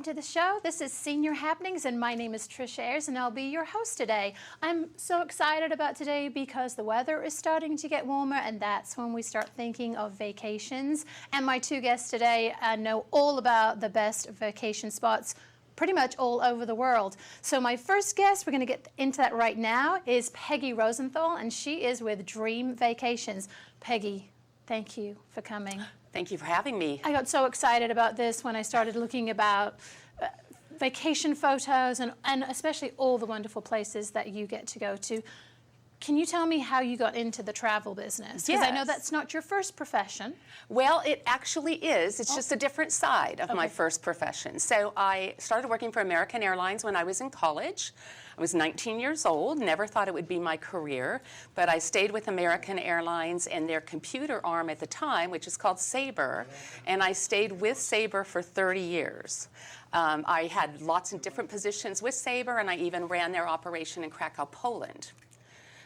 to the show. This is Senior Happenings, and my name is Trisha Ayers, and I'll be your host today. I'm so excited about today because the weather is starting to get warmer, and that's when we start thinking of vacations. And my two guests today know all about the best vacation spots pretty much all over the world. So my first guest, we're going to get into that right now, is Peggy Rosenthal, and she is with Dream Vacations. Peggy, thank you for coming. Thank you for having me. I got so excited about this when I started looking about vacation photos and especially all the wonderful places that you get to go to. Can you tell me how you got into the travel business? Because I know that's not your first profession. Well, it actually is. It's just a different side of my first profession. So I started working for American Airlines when I was in college. I was 19 years old, never thought it would be my career, but I stayed with American Airlines and their computer arm at the time, which is called Sabre, and I stayed with Sabre for 30 years. I had lots of different positions with Sabre, and I even ran their operation in Krakow, Poland.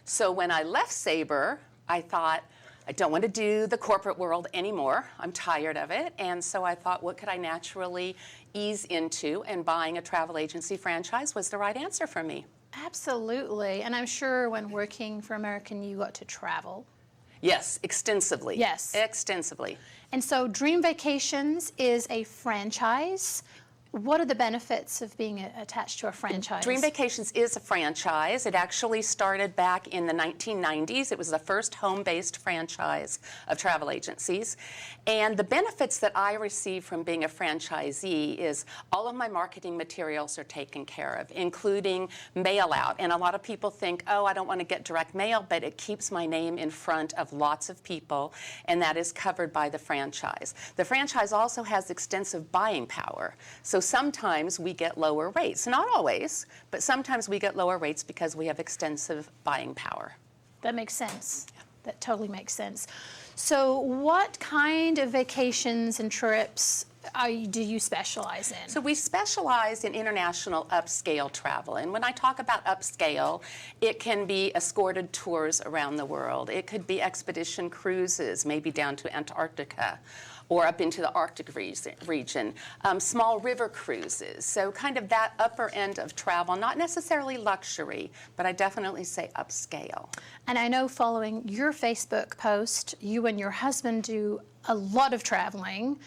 So when I left Sabre, I thought, I don't want to do the corporate world anymore. I'm tired of it. And so I thought, what could I naturally ease into? And buying a travel agency franchise was the right answer for me. Absolutely. And I'm sure when working for American, you got to travel. Yes, extensively. Yes. Extensively. And so Dream Vacations is a franchise. What are the benefits of being attached to a franchise? Dream Vacations is a franchise. It actually started back in the 1990s. It was the first home-based franchise of travel agencies. And the benefits that I receive from being a franchisee is all of my marketing materials are taken care of, including mail out. And a lot of people think, oh, I don't want to get direct mail, but it keeps my name in front of lots of people, and that is covered by the franchise. The franchise also has extensive buying power. So sometimes we get lower rates. Not always, but sometimes we get lower rates because we have extensive buying power. That makes sense. Yeah. That totally makes sense. So what kind of vacations and trips do you specialize in? So we specialize in international upscale travel. And when I talk about upscale, it can be escorted tours around the world. It could be expedition cruises, maybe down to Antarctica, or up into the Arctic region, small river cruises. So kind of that upper end of travel, not necessarily luxury, but I definitely say upscale. And I know following your Facebook post, you and your husband do a lot of traveling.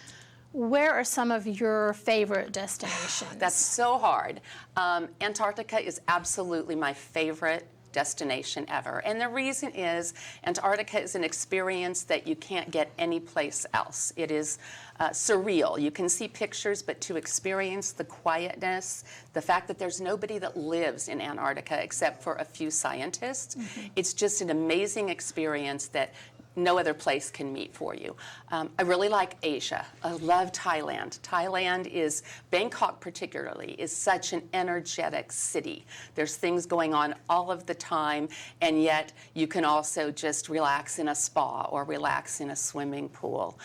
Where are some of your favorite destinations? That's so hard. Antarctica is absolutely my favorite destination ever. And the reason is Antarctica is an experience that you can't get anyplace else. It is surreal. You can see pictures, but to experience the quietness, the fact that there's nobody that lives in Antarctica except for a few scientists, it's just an amazing experience that no other place can meet for you. I really like Asia. I love Thailand. Thailand is, Bangkok particularly, is such an energetic city. There's things going on all of the time, and yet you can also just relax in a spa or relax in a swimming pool.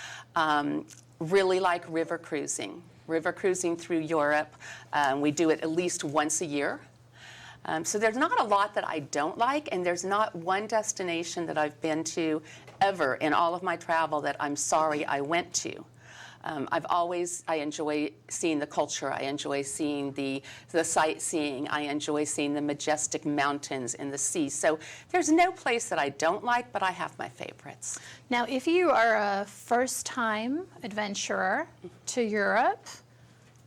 Really like river cruising. River cruising through Europe. We do it at least once a year. So there's not a lot that I don't like, and there's not one destination that I've been to ever in all of my travel that I'm sorry I went to. I enjoy seeing the culture. I enjoy seeing the sightseeing. I enjoy seeing the majestic mountains and the sea. So there's no place that I don't like, but I have my favorites. Now, if you are a first-time adventurer to Europe,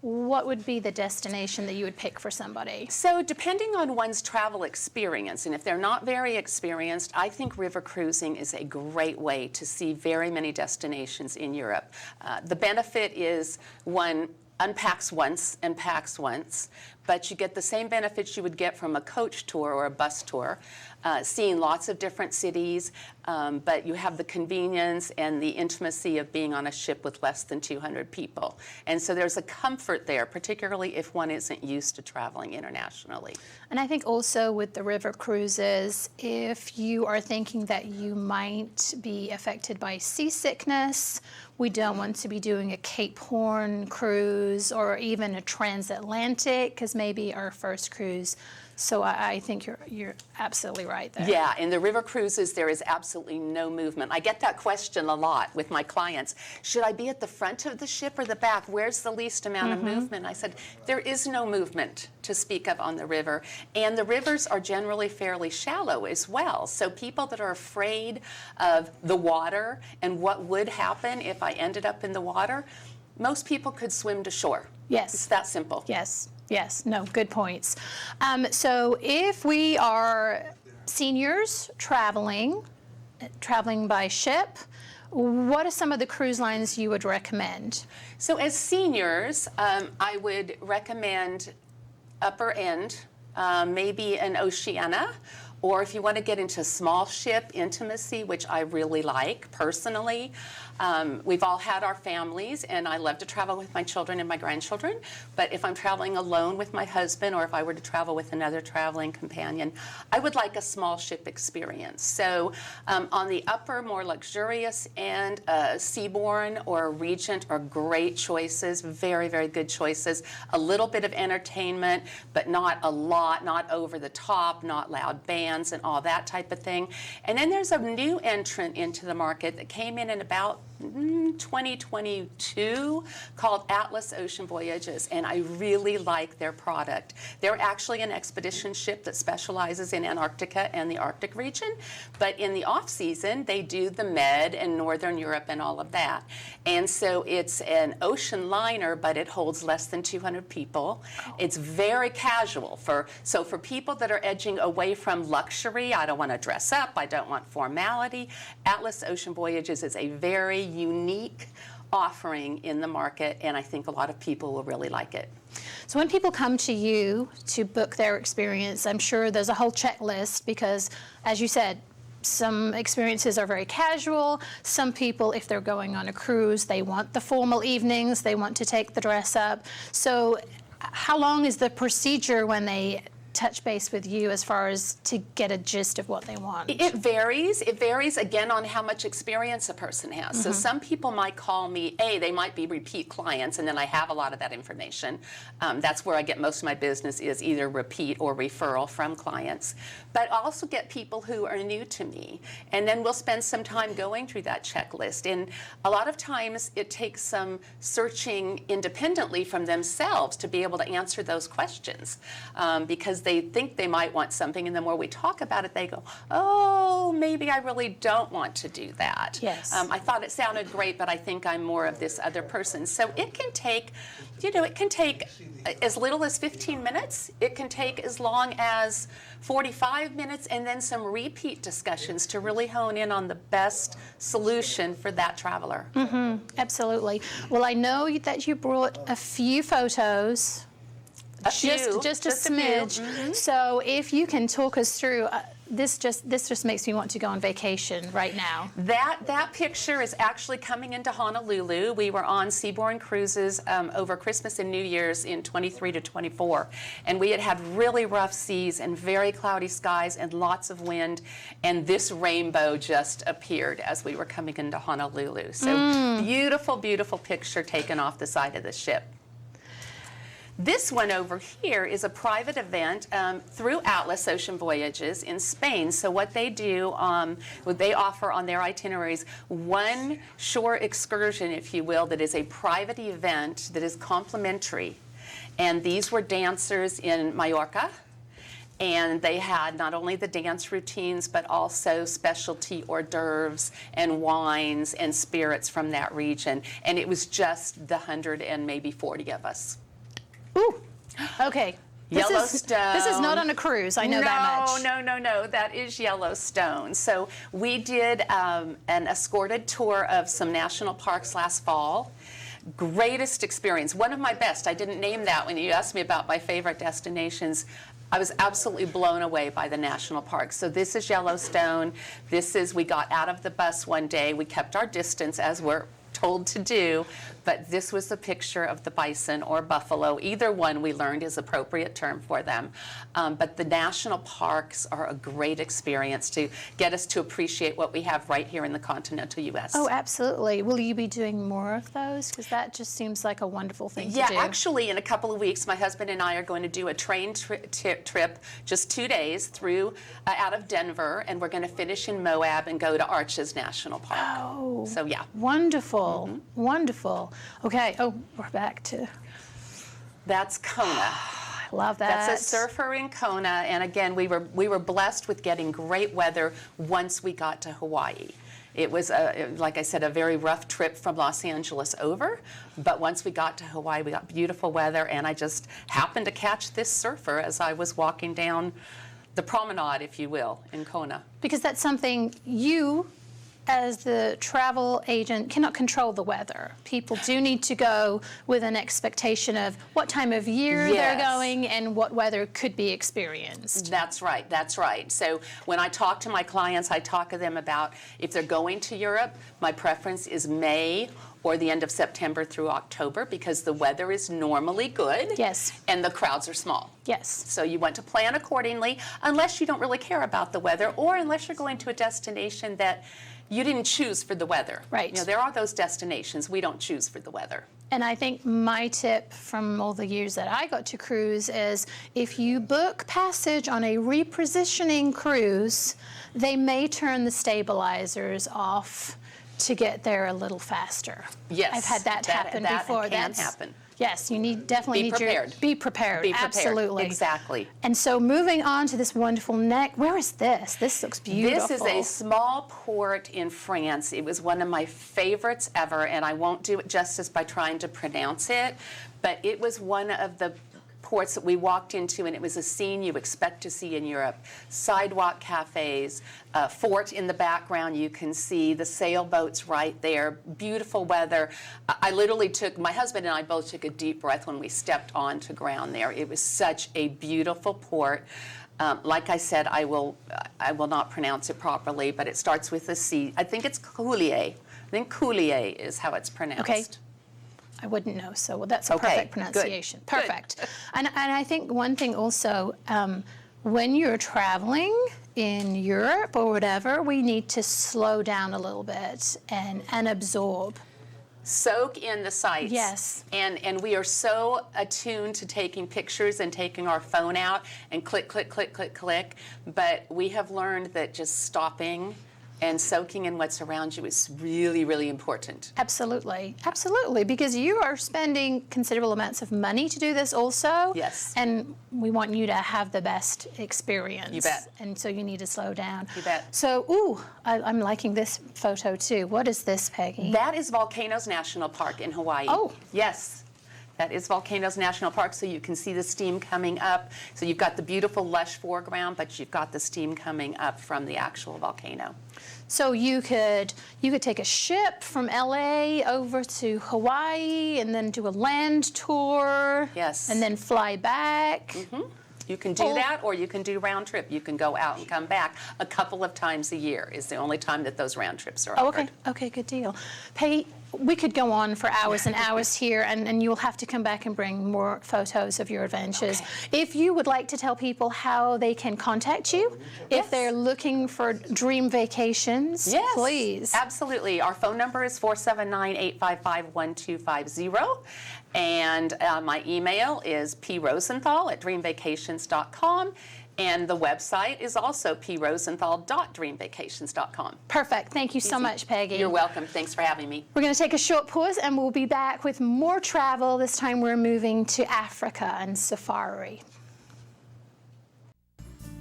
what would be the destination that you would pick for somebody? So depending on one's travel experience, and if they're not very experienced, I think river cruising is a great way to see very many destinations in Europe. The benefit is one unpacks once and packs once, but you get the same benefits you would get from a coach tour or a bus tour, seeing lots of different cities, but you have the convenience and the intimacy of being on a ship with less than 200 people. And so there's a comfort there, particularly if one isn't used to traveling internationally. And I think also with the river cruises, if you are thinking that you might be affected by seasickness, we don't want to be doing a Cape Horn cruise or even a transatlantic, because maybe our first cruise So I think you're absolutely right there. Yeah, in the river cruises, there is absolutely no movement. I get that question a lot with my clients. Should I be at the front of the ship or the back? Where's the least amount of movement? I said, there is no movement to speak of on the river. And the rivers are generally fairly shallow as well. So people that are afraid of the water and what would happen if I ended up in the water, most people could swim to shore. Yes. It's that simple. Yes. Yes, no, good points. So if we are seniors traveling by ship, what are some of the cruise lines you would recommend? So as seniors, I would recommend upper end, maybe an Oceania, or if you want to get into small ship intimacy, which I really like personally. We've all had our families, and I love to travel with my children and my grandchildren, but if I'm traveling alone with my husband, or if I were to travel with another traveling companion, I would like a small ship experience. So on the upper, more luxurious end, Seabourn or Regent are great choices, very, very good choices. A little bit of entertainment, but not a lot, not over the top, not loud bands and all that type of thing. And then there's a new entrant into the market that came in about 2022 called Atlas Ocean Voyages, and I really like their product. They're actually an expedition ship that specializes in Antarctica and the Arctic region, but in the off-season, they do the Med and Northern Europe and all of that. And so it's an ocean liner, but it holds less than 200 people. It's very casual. So for people that are edging away from luxury, I don't want to dress up, I don't want formality, Atlas Ocean Voyages is a very unique offering in the market, and I think a lot of people will really like it. So when people come to you to book their experience, I'm sure there's a whole checklist because, as you said, some experiences are very casual. Some people, if they're going on a cruise, they want the formal evenings, they want to take the dress up. So how long is the procedure when they touch base with you as far as to get a gist of what they want? It varies. It varies, again, on how much experience a person has. So some people might call me, they might be repeat clients, and then I have a lot of that information. That's where I get most of my business, is either repeat or referral from clients. But I also get people who are new to me, and then we'll spend some time going through that checklist. And a lot of times it takes some searching independently from themselves to be able to answer those questions, because they think they might want something, and the more we talk about it, they go, oh, maybe I really don't want to do that. Yes. I thought it sounded great, but I think I'm more of this other person. So it can take, it can take as little as 15 minutes. It can take as long as 45 minutes, and then some repeat discussions to really hone in on the best solution for that traveler. Absolutely. Well, I know that you brought a few photos. Just a smidge. So if you can talk us through, this just makes me want to go on vacation right now. That picture is actually coming into Honolulu. We were on Seabourn cruises over Christmas and New Year's in 23 to 24, and we had really rough seas and very cloudy skies and lots of wind, and this rainbow just appeared as we were coming into Honolulu. So beautiful, beautiful picture taken off the side of the ship. This one over here is a private event through Atlas Ocean Voyages in Spain. So what they do, what they offer on their itineraries, one shore excursion, if you will, that is a private event that is complimentary. And these were dancers in Mallorca. And they had not only the dance routines, but also specialty hors d'oeuvres and wines and spirits from that region. And it was just the 140 of us. Ooh, okay. Yellowstone. This is not on a cruise, I know that much. No, that is Yellowstone. So we did an escorted tour of some national parks last fall. Greatest experience, one of my best. I didn't name that when you asked me about my favorite destinations. I was absolutely blown away by the national parks. So this is Yellowstone. We got out of the bus one day. We kept our distance, as we're told to do, but this was a picture of the bison or buffalo. Either one we learned is appropriate term for them. But the national parks are a great experience to get us to appreciate what we have right here in the continental U.S. Oh, absolutely. Will you be doing more of those? Because that just seems like a wonderful thing to do. Yeah, actually, in a couple of weeks, my husband and I are going to do a train trip, just 2 days through out of Denver, and we're going to finish in Moab and go to Arches National Park. Oh, so yeah, wonderful, wonderful. Okay, oh, we're back to. That's Kona. I love that. That's a surfer in Kona, and again, we were blessed with getting great weather once we got to Hawaii. It was, like I said, a very rough trip from Los Angeles over, but once we got to Hawaii, we got beautiful weather, and I just happened to catch this surfer as I was walking down the promenade, if you will, in Kona. Because that's something you, as the travel agent, cannot control the weather. People do need to go with an expectation of what time of year they're going and what weather could be experienced. That's right, that's right. So when I talk to my clients, I talk to them about if they're going to Europe, my preference is May or the end of September through October because the weather is normally good. Yes. And the crowds are small. Yes. So you want to plan accordingly unless you don't really care about the weather or unless you're going to a destination that you didn't choose for the weather. Right. You know, there are those destinations we don't choose for the weather. And I think my tip from all the years that I got to cruise is if you book passage on a repositioning cruise, they may turn the stabilizers off to get there a little faster. Yes. I've had that happen before. That can happen. Yes, you definitely need prepared. Be prepared. Be prepared. Absolutely. Exactly. And so moving on to this wonderful neck, where is this? This looks beautiful. This is a small port in France. It was one of my favorites ever, and I won't do it justice by trying to pronounce it, but it was one of the ports that we walked into, and it was a scene you expect to see in Europe. Sidewalk cafes, fort in the background, you can see the sailboats right there, beautiful weather. I literally my husband and I both took a deep breath when we stepped onto ground there. It was such a beautiful port. Like I said, I will not pronounce it properly, but it starts with a C. I think it's Coulier. I think Coulier is how it's pronounced. Okay. I wouldn't know, so that's a perfect pronunciation. Good. Perfect. Good. And I think one thing also, when you're traveling in Europe or whatever, we need to slow down a little bit and absorb. Soak in the sights. Yes. And we are so attuned to taking pictures and taking our phone out and click, click, click, click, click. But we have learned that just stopping and soaking in what's around you is really, really important. Absolutely, absolutely, because you are spending considerable amounts of money to do this also. Yes. And we want you to have the best experience. You bet. And so you need to slow down. You bet. So, I'm liking this photo too. What is this, Peggy? That is Volcanoes National Park in Hawaii. Oh. Yes. That is Volcanoes National Park, so you can see the steam coming up. So you've got the beautiful lush foreground, but you've got the steam coming up from the actual volcano. So you could take a ship from LA over to Hawaii and then do a land tour. Yes. And then fly back. Mm-hmm. You can do that, or you can do round trip. You can go out and come back a couple of times a year is the only time that those round trips are offered. Okay, good deal. Peggy, we could go on for hours and hours here, and you'll have to come back and bring more photos of your adventures. Okay. If you would like to tell people how they can contact you, if they're looking for dream vacations, please. Absolutely. Our phone number is 479-855-1250. And my email is prosenthal@dreamvacations.com. And the website is also prosenthal.dreamvacations.com. Perfect. Thank you so much, Peggy. You're welcome. Thanks for having me. We're going to take a short pause, and we'll be back with more travel. This time we're moving to Africa and safari.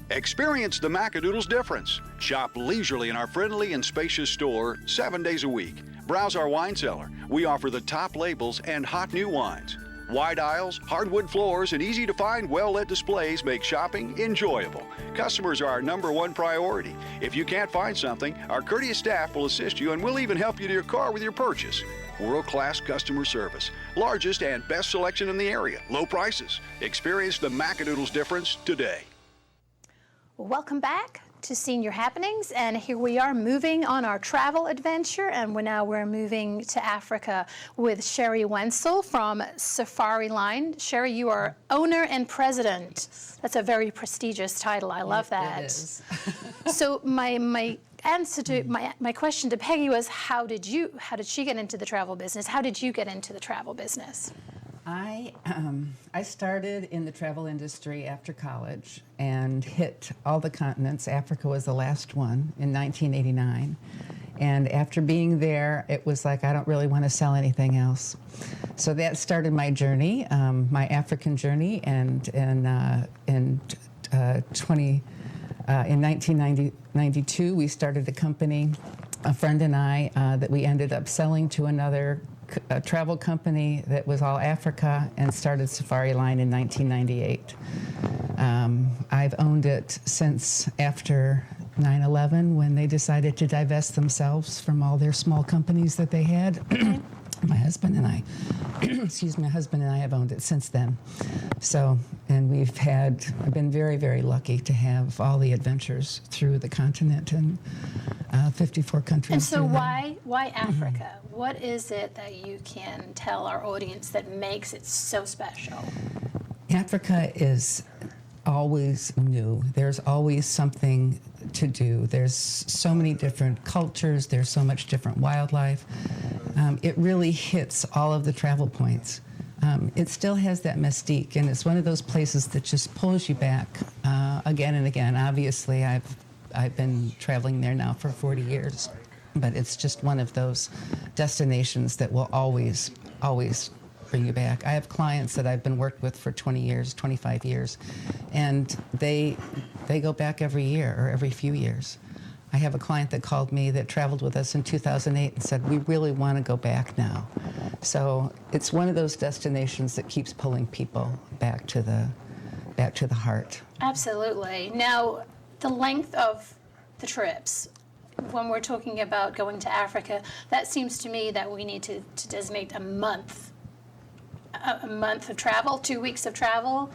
Experience the Macadoodle's difference. Shop leisurely in our friendly and spacious store 7 days a week. Browse our wine cellar. We offer the top labels and hot new wines. Wide aisles, hardwood floors, and easy-to-find, well-lit displays make shopping enjoyable. Customers are our #1 priority. If you can't find something, our courteous staff will assist you, and we'll even help you to your car with your purchase. World-class customer service. Largest and best selection in the area. Low prices. Experience the Macadoodle's difference today. Welcome back to Senior Happenings, and here we are moving on our travel adventure, and we're moving to Africa with Sherry Wenzel from Safari Line. Sherry, you are owner and president. That's a very prestigious title. I love that. It is. So my answer to my question to Peggy was, how did she get into the travel business? How did you get into the travel business? I started in the travel industry after college and hit all the continents. Africa was the last one in 1989. And after being there, it was like, I don't really want to sell anything else. So that started my journey, my African journey. And in 1992, we started a company, a friend and I, that we ended up selling to another travel company that was all Africa, and started Safari Line in 1998. I've owned it since after 9/11, when they decided to divest themselves from all their small companies that they had. My husband and I, my husband and I have owned it since then. So, and I've been very, very lucky to have all the adventures through the continent and 54 countries. And so why Africa? What is it that you can tell our audience that makes it so special? Africa is always new. There's always something to do. There's so many different cultures. There's so much different wildlife. It really hits all of the travel points. It still has that mystique, and it's one of those places that just pulls you back again and again. Obviously, I've been traveling there now for 40 years, but it's just one of those destinations that will always bring you back. I have clients that I've been worked with for 20 years, 25 years, and they go back every year or every few years. I have a client that called me that traveled with us in 2008 and said, we really want to go back now. So it's one of those destinations that keeps pulling people back to the heart. Absolutely. Now, the length of the trips, when we're talking about going to Africa, that seems to me that we need to designate a month of travel, 2 weeks of travel.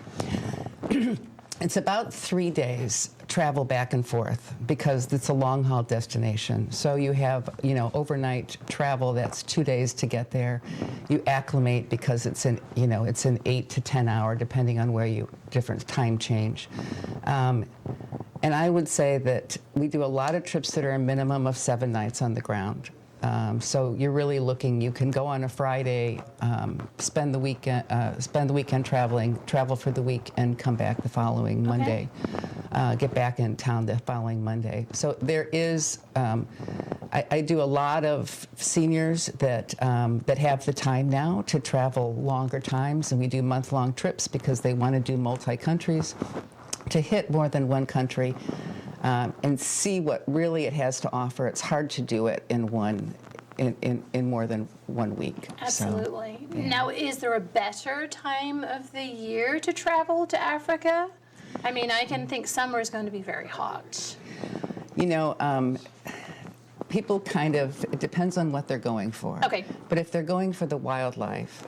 It's about 3 days travel back and forth, because it's a long haul destination. So you have, overnight travel, that's 2 days to get there. You acclimate because it's an 8 to 10 hour, depending on different time change. And I would say that we do a lot of trips that are a minimum of 7 nights on the ground. So you're really looking, you can go on a Friday, spend the weekend traveling, travel for the week, and come back the following Monday, get back in town the following Monday. So there is, I do a lot of seniors that have the time now to travel longer times, and we do month-long trips because they want to do multi-countries, to hit more than one country. And see what really it has to offer. It's hard to do it in more than 1 week. Absolutely. So, yeah. Now, is there a better time of the year to travel to Africa? I mean, I can think summer is going to be very hot. People it depends on what they're going for. Okay. But if they're going for the wildlife,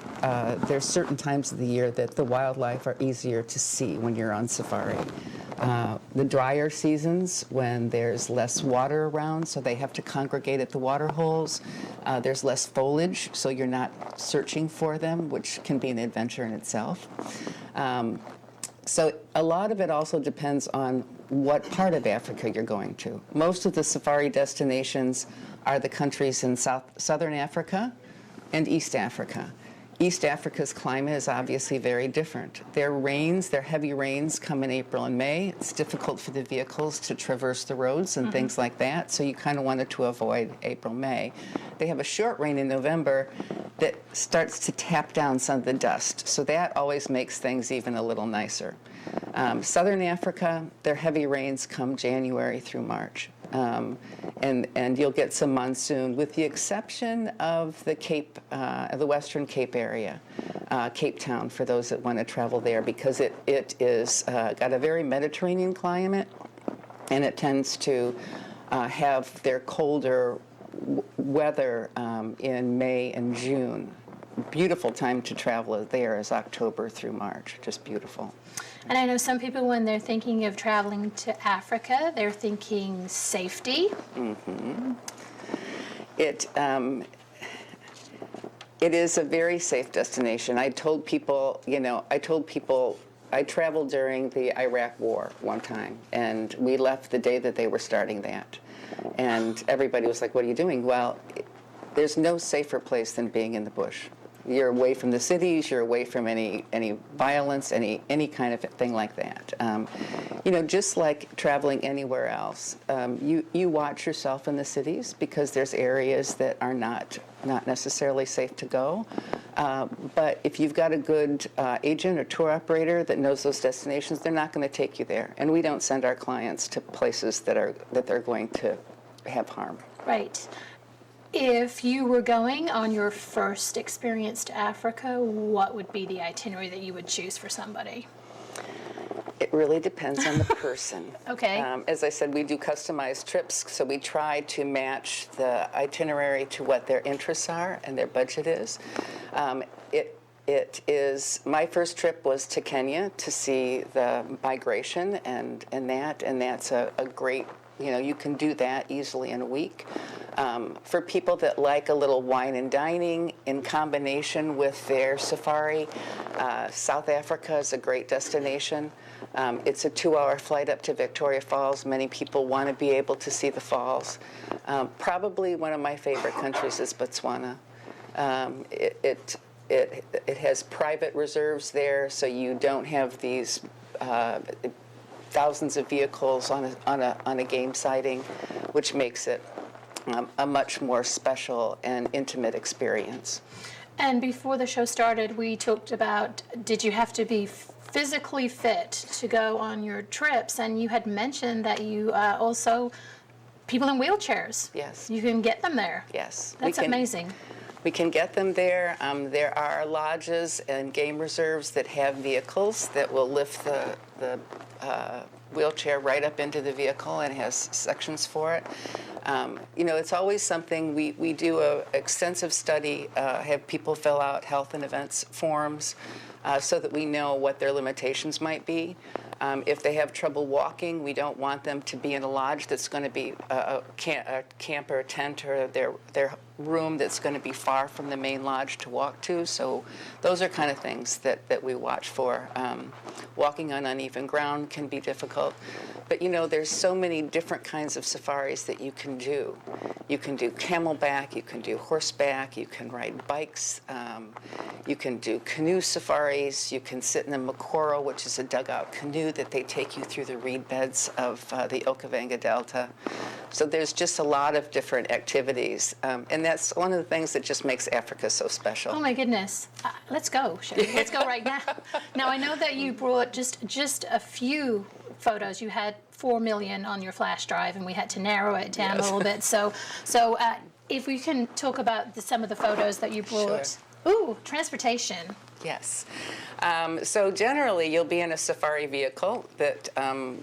there's certain times of the year that the wildlife are easier to see when you're on safari. The drier seasons, when there's less water around, so they have to congregate at the water holes. There's less foliage, so you're not searching for them, which can be an adventure in itself. So a lot of it also depends on what part of Africa you're going to. Most of the safari destinations are the countries in southern Africa and East Africa. East Africa's climate is obviously very different. Their heavy rains come in April and May. It's difficult for the vehicles to traverse the roads and things like that, so you kind of wanted to avoid April, May. They have a short rain in November that starts to tap down some of the dust, so that always makes things even a little nicer. Southern Africa, their heavy rains come January through March. And you'll get some monsoon, with the exception of the Cape, the Western Cape area, Cape Town, for those that want to travel there, because it is got a very Mediterranean climate, and it tends to have their colder weather in May and June. beautiful time to travel there is October through March, just beautiful. And I know some people, when they're thinking of traveling to Africa, they're thinking safety. It is a very safe destination. I traveled during the Iraq War one time, and we left the day that they were starting that. And everybody was like, "What are you doing?" Well, there's no safer place than being in the bush. You're away from the cities, you're away from any violence, any kind of thing like that. Just like traveling anywhere else, you watch yourself in the cities because there's areas that are not necessarily safe to go. But if you've got a good agent or tour operator that knows those destinations, they're not going to take you there. And we don't send our clients to places that they're going to have harm. Right. If you were going on your first experience to Africa, what would be the itinerary that you would choose for somebody? It really depends on the person. Okay. As I said, we do customized trips, so we try to match the itinerary to what their interests are and their budget is. My first trip was to Kenya to see the migration and that's a great, you can do that easily in a week. For people that like a little wine and dining in combination with their safari, South Africa is a great destination. It's a 2-hour flight up to Victoria Falls. Many people want to be able to see the falls. Probably one of my favorite countries is Botswana. It has private reserves there, so you don't have these thousands of vehicles on a game sighting, which makes it a much more special and intimate experience. And before the show started, we talked about, did you have to be physically fit to go on your trips? And you had mentioned that you also, people in wheelchairs. Yes. You can get them there. Yes. That's amazing. We can get them there. There are lodges and game reserves that have vehicles that will lift the wheelchair right up into the vehicle and has sections for it. It's always something we do an extensive study, have people fill out health and events forms so that we know what their limitations might be. If they have trouble walking, we don't want them to be in a lodge that's going to be a camp or a tent or their room that's going to be far from the main lodge to walk to. So those are kind of things that we watch for. Walking on uneven ground can be difficult. But there's so many different kinds of safaris that you can do. You can do camelback, you can do horseback, you can ride bikes, you can do canoe safaris, you can sit in a makoro, which is a dugout canoe that they take you through the reed beds of the Okavango Delta. So there's just a lot of different activities. And that's one of the things that just makes Africa so special. Oh my goodness. Let's go, Sherry. Let's go right now. Now, I know that you brought just a few photos. You had 4 million on your flash drive, and we had to narrow it down a little bit. So if we can talk about some of the photos that you brought. Sure. Ooh, transportation. Yes. So generally, you'll be in a safari vehicle that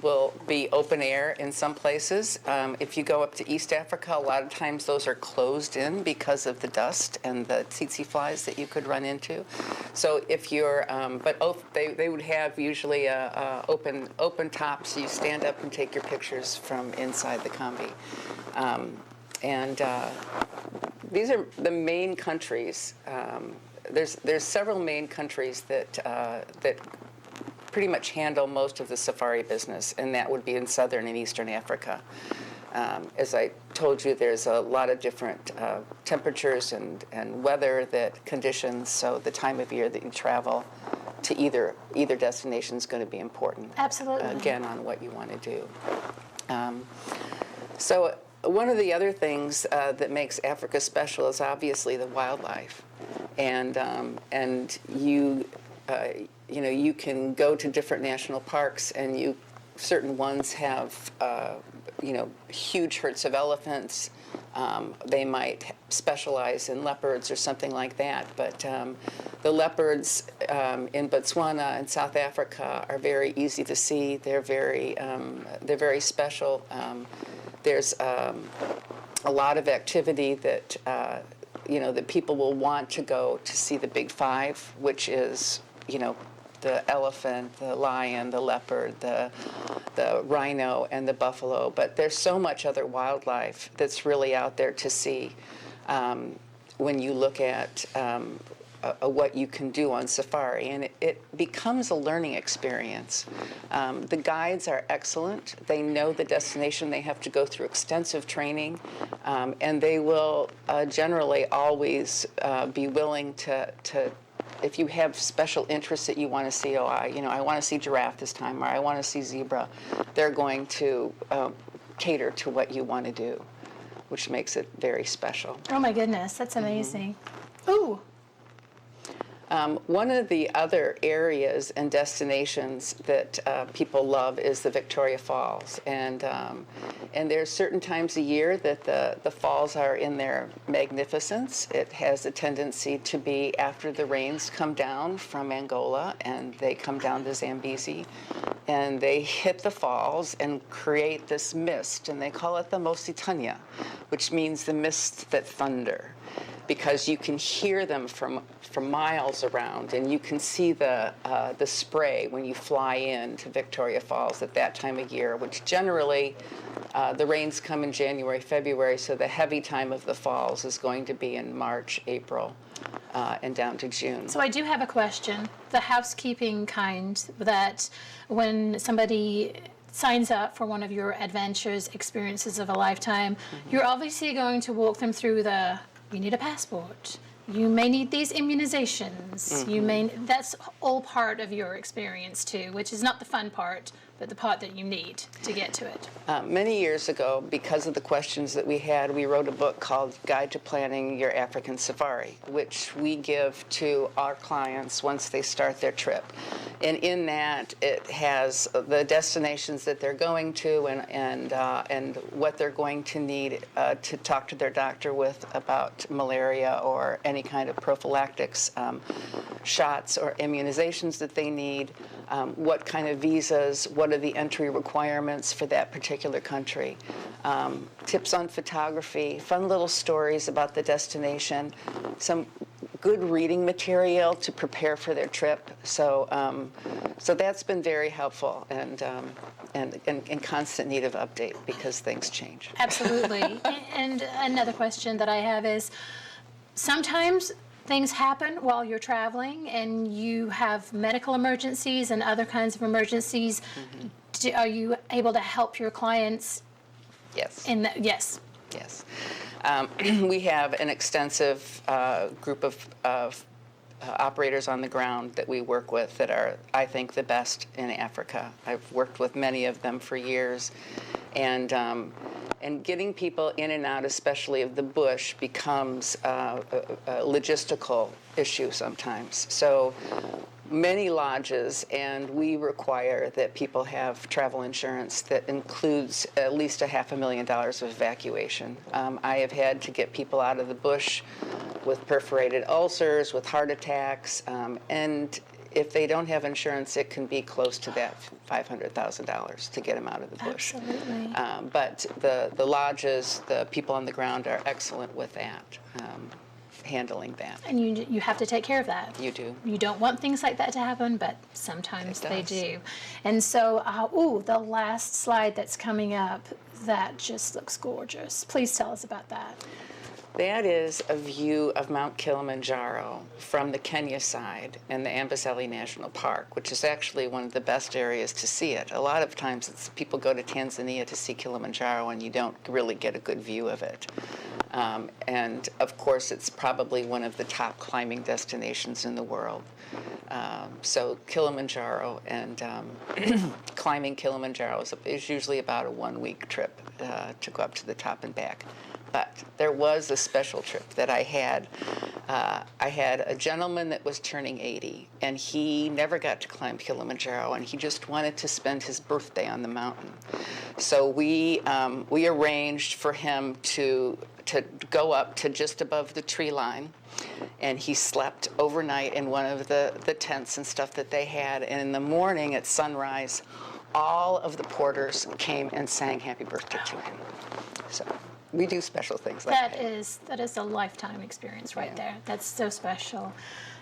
will be open air in some places. If you go up to East Africa, a lot of times those are closed in because of the dust and the tsetse flies that you could run into. So if you're, they would have usually a open top, so you stand up and take your pictures from inside the combi. These are the main countries. There's several main countries that pretty much handle most of the safari business, and that would be in southern and eastern Africa. As I told you, there's a lot of different temperatures and weather conditions, so the time of year that you travel to either destination is going to be important. Absolutely. Again, on what you want to do. So one of the other things that makes Africa special is obviously the wildlife, and you can go to different national parks, and certain ones have huge herds of elephants. They might specialize in leopards or something like that, but the leopards in Botswana and South Africa are very easy to see. They're very special. There's a lot of activity that that people will want to go to see the big five, which is, the elephant, the lion, the leopard, the rhino, and the buffalo. But there's so much other wildlife that's really out there to see when you look at what you can do on safari, and it becomes a learning experience. The guides are excellent. They know the destination. They have to go through extensive training, and they will generally always be willing to if you have special interests that you want to see, I want to see giraffe this time, or I want to see zebra, they're going to cater to what you want to do, which makes it very special. Oh my goodness, that's amazing. Ooh. One of the other areas and destinations that people love is the Victoria Falls, and there's certain times a year that the falls are in their magnificence. It has a tendency to be after the rains come down from Angola and they come down to Zambezi, and they hit the falls and create this mist, and they call it the Mositanya, which means the mist that thunder, because you can hear them from miles around, and you can see the spray when you fly in to Victoria Falls at that time of year, which generally the rains come in January, February, so the heavy time of the falls is going to be in March, April, and down to June. So I do have a question, the housekeeping kind, that when somebody signs up for one of your adventures, experiences of a lifetime, you're obviously going to walk them through you need a passport. You may need these immunizations. That's all part of your experience too, which is not the fun part, but the part that you need to get to it. Many years ago, because of the questions that we had, we wrote a book called Guide to Planning Your African Safari, which we give to our clients once they start their trip. And in that, it has the destinations that they're going to and what they're going to need to talk to their doctor with about malaria or any kind of prophylactics shots or immunizations that they need, what kind of visas, what are the entry requirements for that particular country, tips on photography, fun little stories about the destination, some good reading material to prepare for their trip. So that's been very helpful and in constant need of update because things change. Absolutely. And another question that I have is, sometimes things happen while you're traveling and you have medical emergencies and other kinds of emergencies. Are you able to help your clients? Yes. Yes. Yes. We have an extensive group of operators on the ground that we work with that are, I think, the best in Africa. I've worked with many of them for years, and getting people in and out, especially of the bush, becomes a logistical issue sometimes. So many lodges, and we require that people have travel insurance that includes at least $500,000 of evacuation. I have had to get people out of the bush with perforated ulcers, with heart attacks, and if they don't have insurance, it can be close to that $500,000 to get them out of the bush. Absolutely. But the lodges, the people on the ground are excellent with that, handling that. And you have to take care of that. You do. You don't want things like that to happen, but sometimes It they does. do. And so, the last slide that's coming up, that just looks gorgeous. Please tell us about that. That is a view of Mount Kilimanjaro from the Kenya side and the Amboseli National Park, which is actually one of the best areas to see it. A lot of times people go to Tanzania to see Kilimanjaro and you don't really get a good view of it. And of course, it's probably one of the top climbing destinations in the world. So Kilimanjaro and climbing Kilimanjaro is usually about a 1-week trip to go up to the top and back. But there was a special trip that I had. I had a gentleman that was turning 80, and he never got to climb Kilimanjaro, and he just wanted to spend his birthday on the mountain. So we arranged for him to go up to just above the tree line, and he slept overnight in one of the tents and stuff that they had. And in the morning at sunrise, all of the porters came and sang happy birthday to him. So we do special things like that. That is a lifetime experience right there. That's so special.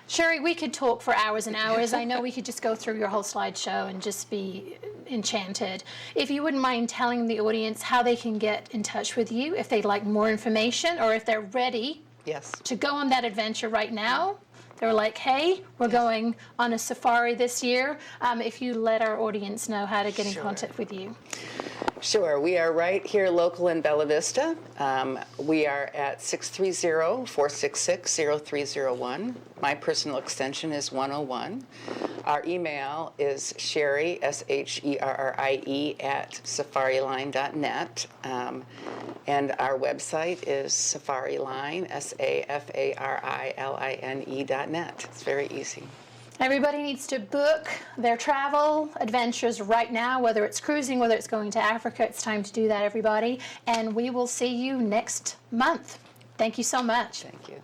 Sherry, we could talk for hours and hours. I know we could just go through your whole slideshow and just be enchanted. If you wouldn't mind telling the audience how they can get in touch with you, if they'd like more information, or if they're ready Yes. to go on that adventure right now. They're like, hey, we're going on a safari this year. If you let our audience know how to get in contact with you. Sure. We are right here local in Bella Vista. We are at 630-466-0301. My personal extension is 101. Our email is Sherry, SHERRIE, @safariline.net. And our website is Safariline, SAFARILINE.net. It's very easy. Everybody needs to book their travel adventures right now, whether it's cruising, whether it's going to Africa. It's time to do that, everybody. And we will see you next month. Thank you so much. Thank you.